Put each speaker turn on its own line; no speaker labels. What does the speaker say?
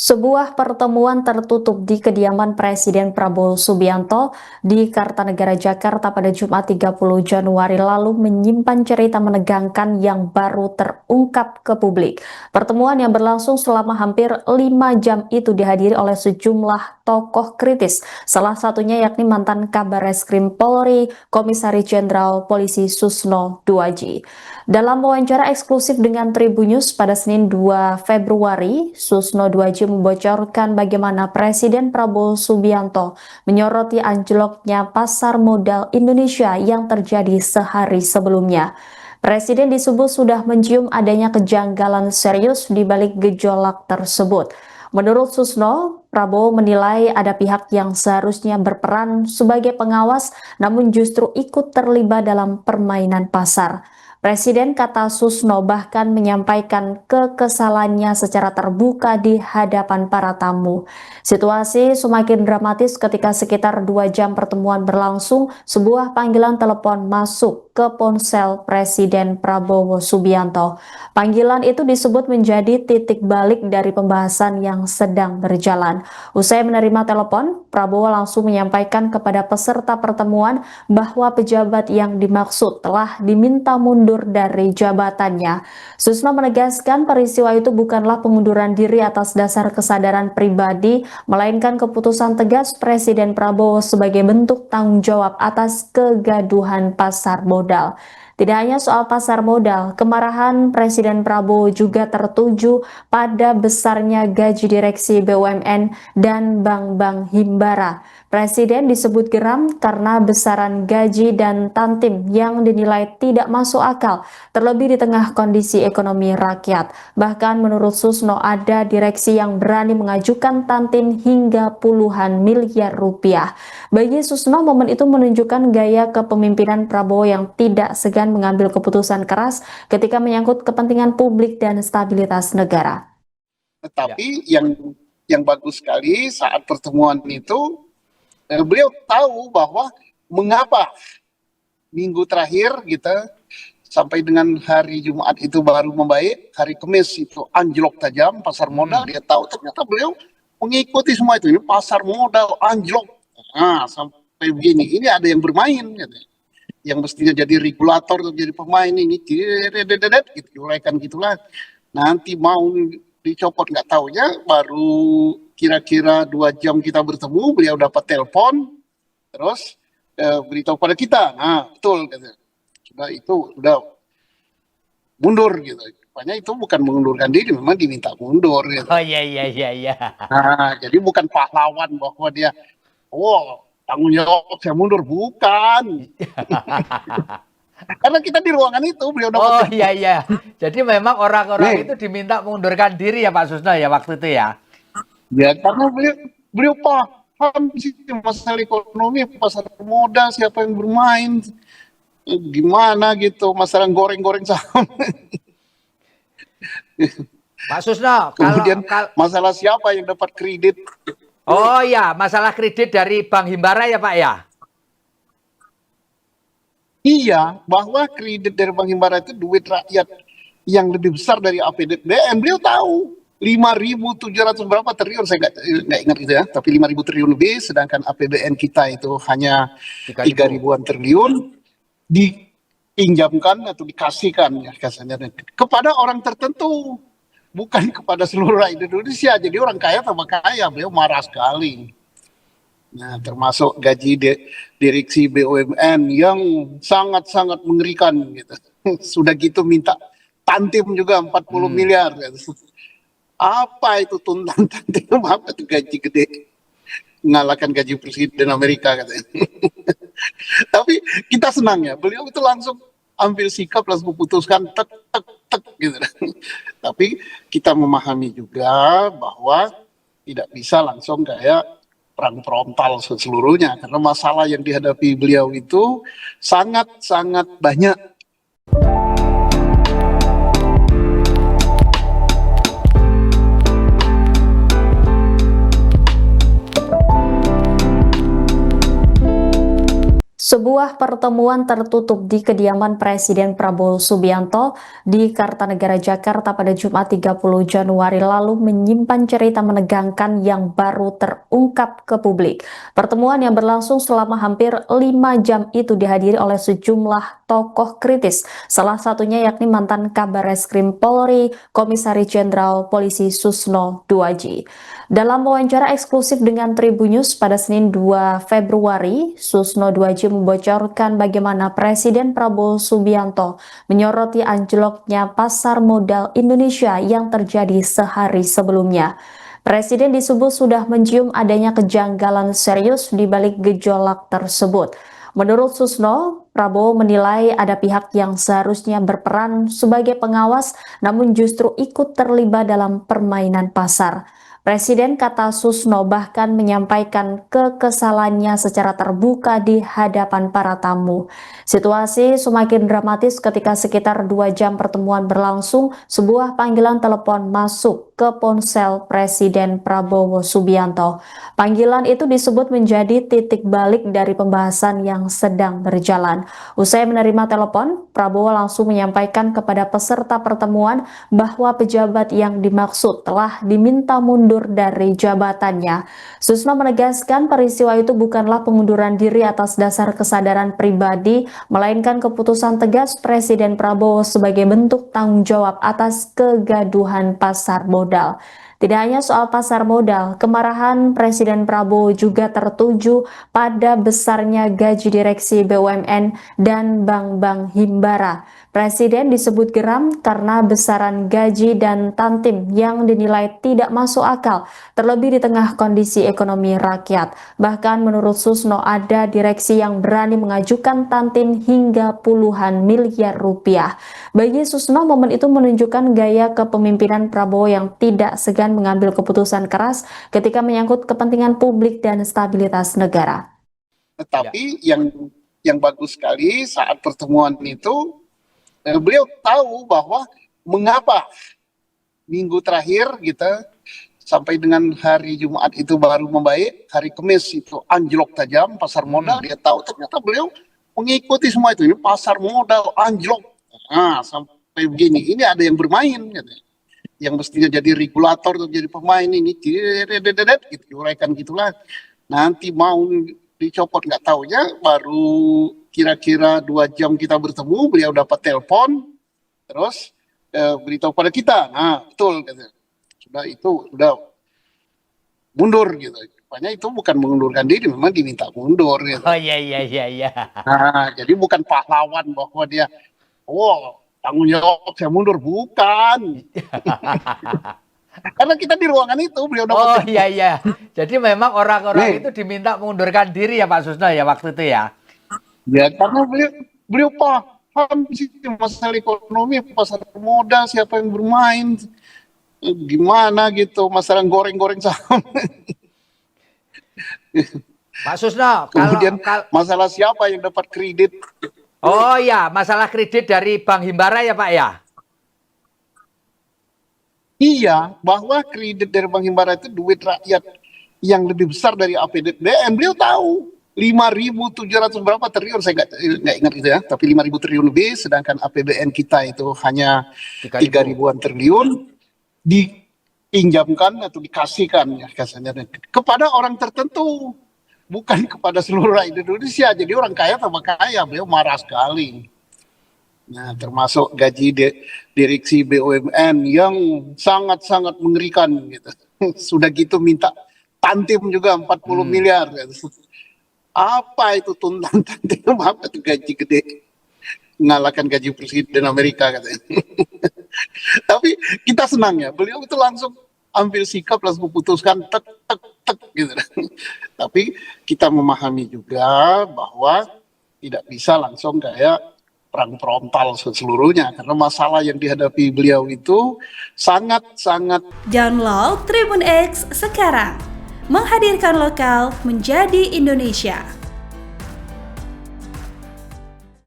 Sebuah pertemuan tertutup di kediaman Presiden Prabowo Subianto di Kartanegara, Jakarta pada Jumat 30 Januari lalu menyimpan cerita menegangkan yang baru terungkap ke publik. Pertemuan yang berlangsung selama hampir 5 jam itu dihadiri oleh sejumlah tokoh kritis, salah satunya yakni mantan Kabar Reskrim Polri, Komisaris Jenderal Polisi Susno Duaji. Dalam wawancara eksklusif dengan Tribunnews pada Senin 2 Februari, Susno Duaji membocorkan bagaimana Presiden Prabowo Subianto menyoroti anjloknya pasar modal Indonesia yang terjadi sehari sebelumnya. Presiden disebut sudah mencium adanya kejanggalan serius di balik gejolak tersebut. Menurut Susno, Prabowo menilai ada pihak yang seharusnya berperan sebagai pengawas namun justru ikut terlibat dalam permainan pasar. Presiden, kata Susno, bahkan menyampaikan kekesalannya secara terbuka di hadapan para tamu. Situasi semakin dramatis ketika sekitar 2 jam pertemuan berlangsung, sebuah panggilan telepon masuk ke ponsel Presiden Prabowo Subianto. Panggilan itu disebut menjadi titik balik dari pembahasan yang sedang berjalan. Usai menerima telepon, Prabowo langsung menyampaikan kepada peserta pertemuan bahwa pejabat yang dimaksud telah diminta mundur dari jabatannya. Susno menegaskan peristiwa itu bukanlah pengunduran diri atas dasar kesadaran pribadi, melainkan keputusan tegas Presiden Prabowo sebagai bentuk tanggung jawab atas kegaduhan pasar modal. Tidak hanya soal pasar modal, kemarahan Presiden Prabowo juga tertuju pada besarnya gaji direksi BUMN dan bank-bank himbara. Presiden disebut geram karena besaran gaji dan tantim yang dinilai tidak masuk akal, terlebih di tengah kondisi ekonomi rakyat. Bahkan menurut Susno ada direksi yang berani mengajukan tantim hingga puluhan miliar rupiah. Bagi Susno, momen itu menunjukkan gaya kepemimpinan Prabowo yang tidak segan mengambil keputusan keras ketika menyangkut kepentingan publik dan stabilitas negara.
Tetapi yang bagus sekali saat pertemuan itu, beliau tahu bahwa mengapa minggu terakhir kita sampai dengan hari Jumat itu baru membaik, hari Kamis itu anjlok tajam pasar modal. Dia tahu ternyata beliau mengikuti semua itu. Ini pasar modal anjlok. Nah, sampai begini, ini ada yang bermain, gitu. Yang mestinya jadi regulator atau jadi pemain ini, gitu, uraikan gitulah. Nanti mau dicopot nggak taunya, baru kira-kira 2 jam kita bertemu, beliau dapat telepon, terus beritahu pada kita, nah betul, gitu. Sudah mundur gitu. Rupanya itu bukan mengundurkan diri, memang diminta mundur. Gitu.
Oh iya.
Nah, jadi bukan pahlawan bahwa dia, tanggung jawab saya mundur, bukan. Karena kita di ruangan itu beliau dapat.
Oh iya. Jadi memang orang-orang itu diminta mengundurkan diri ya Pak Susno ya waktu itu ya.
Ya karena beliau paham sih masalah ekonomi, pasar modal, siapa yang bermain, gimana gitu, masalah goreng-goreng saham.
Pak Susno,
kemudian masalah siapa yang dapat kredit.
Oh iya, masalah kredit dari Bank Himbara ya Pak ya?
Iya, bahwa kredit dari Bank Himbara itu duit rakyat yang lebih besar dari APBN. Beliau tahu 5.700 berapa triliun, saya nggak ingat itu ya, tapi 5.000 triliun lebih, sedangkan APBN kita itu hanya 3.000-an triliun dipinjamkan atau dikasihkan ya kasarnya kepada orang tertentu, bukan kepada seluruh rakyat Indonesia. Jadi orang kaya tambah kaya. Beliau marah sekali. Nah, termasuk gaji direksi BUMN yang sangat-sangat mengerikan gitu. Sudah gitu minta tantim juga 40 miliar gitu. Apa itu tuntutan tantim? Apa itu gaji gede? Mengalahkan gaji presiden Amerika katanya. Tapi kita senang ya, beliau itu langsung ambil sikap, langsung memutuskan tek gitu. Tapi kita memahami juga bahwa tidak bisa langsung kayak perang frontal seluruhnya, karena masalah yang dihadapi beliau itu sangat-sangat banyak.
Sebuah pertemuan tertutup di kediaman Presiden Prabowo Subianto di Kartanegara, Jakarta pada Jumat 30 Januari lalu menyimpan cerita menegangkan yang baru terungkap ke publik. Pertemuan yang berlangsung selama hampir 5 jam itu dihadiri oleh sejumlah tokoh kritis, salah satunya yakni mantan Kabareskrim Polri, Komisaris Jenderal Polisi Susno Duaji. Dalam wawancara eksklusif dengan Tribunnews pada Senin 2 Februari, Susno Duaji membocorkan bagaimana Presiden Prabowo Subianto menyoroti anjloknya pasar modal Indonesia yang terjadi sehari sebelumnya. Presiden disebut sudah mencium adanya kejanggalan serius di balik gejolak tersebut. Menurut Susno, Prabowo menilai ada pihak yang seharusnya berperan sebagai pengawas namun justru ikut terlibat dalam permainan pasar. Presiden, kata Susno, bahkan menyampaikan kekesalannya secara terbuka di hadapan para tamu. Situasi semakin dramatis ketika sekitar 2 jam pertemuan berlangsung, sebuah panggilan telepon masuk ke ponsel Presiden Prabowo Subianto. Panggilan itu disebut menjadi titik balik dari pembahasan yang sedang berjalan. Usai menerima telepon, Prabowo langsung menyampaikan kepada peserta pertemuan bahwa pejabat yang dimaksud telah diminta mundur dari jabatannya. Susno menegaskan peristiwa itu bukanlah pengunduran diri atas dasar kesadaran pribadi, melainkan keputusan tegas Presiden Prabowo sebagai bentuk tanggung jawab atas kegaduhan pasar modal. Tidak hanya soal pasar modal, kemarahan Presiden Prabowo juga tertuju pada besarnya gaji direksi BUMN dan bank-bank himbara. Presiden disebut geram karena besaran gaji dan tantim yang dinilai tidak masuk akal, terlebih di tengah kondisi ekonomi rakyat. Bahkan menurut Susno ada direksi yang berani mengajukan tantim hingga puluhan miliar rupiah. Bagi Susno, momen itu menunjukkan gaya kepemimpinan Prabowo yang tidak segan mengambil keputusan keras ketika menyangkut kepentingan publik dan stabilitas negara.
Tetapi yang bagus sekali saat pertemuan itu, beliau tahu bahwa mengapa minggu terakhir kita sampai dengan hari Jumat itu baru membaik, hari Kamis itu anjlok tajam pasar modal. Dia tahu ternyata beliau mengikuti semua itu. Ini pasar modal anjlok. Nah, sampai begini, ini ada yang bermain, gitu. Yang mestinya jadi regulator atau jadi pemain ini, gitu, diuraikan gitulah. Nanti mau dicopot nggak taunya, baru kira-kira 2 jam kita bertemu, beliau dapat telepon, terus beritahu pada kita, nah betul, gitu. Sudah mundur gitu. Rupanya itu bukan mengundurkan diri, memang diminta mundur gitu.
Oh iya.
Nah, jadi bukan pahlawan bahwa dia tanggung jawab saya mundur, bukan. Karena kita di ruangan itu beliau dapat.
Oh iya. Jadi memang orang-orang itu diminta mengundurkan diri ya Pak Susno ya waktu itu ya.
Ya karena beliau paham sih masalah ekonomi, pasar modal, siapa yang bermain, gimana gitu, masalah goreng-goreng saham.
Pak Susno,
Kemudian masalah siapa yang dapat kredit.
Oh ya, masalah kredit dari Bank Himbara ya Pak ya?
Iya, bahwa kredit dari Bank Himbara itu duit rakyat yang lebih besar dari APBN. Beliau tahu 5.700 berapa triliun, saya nggak ingat itu ya, tapi 5.000 triliun lebih, sedangkan APBN kita itu hanya 3.000-an triliun dipinjamkan atau dikasihkan ya kasarnya kepada orang tertentu, bukan kepada seluruh rakyat Indonesia. Jadi orang kaya tambah kaya. Beliau marah sekali. Nah, termasuk gaji direksi BUMN yang sangat-sangat mengerikan gitu. Sudah gitu minta tantim juga 40 miliar gitu. Apa itu tuntutan tantim, apa itu gaji gede, mengalahkan gaji presiden Amerika katanya. Tapi kita senang ya, beliau itu langsung ambil sikap, langsung putuskan tek gitu. Tapi kita memahami juga bahwa tidak bisa langsung kayak perang frontal seluruhnya, karena masalah yang dihadapi beliau itu sangat-sangat.
Download Tribun X sekarang, menghadirkan lokal menjadi Indonesia.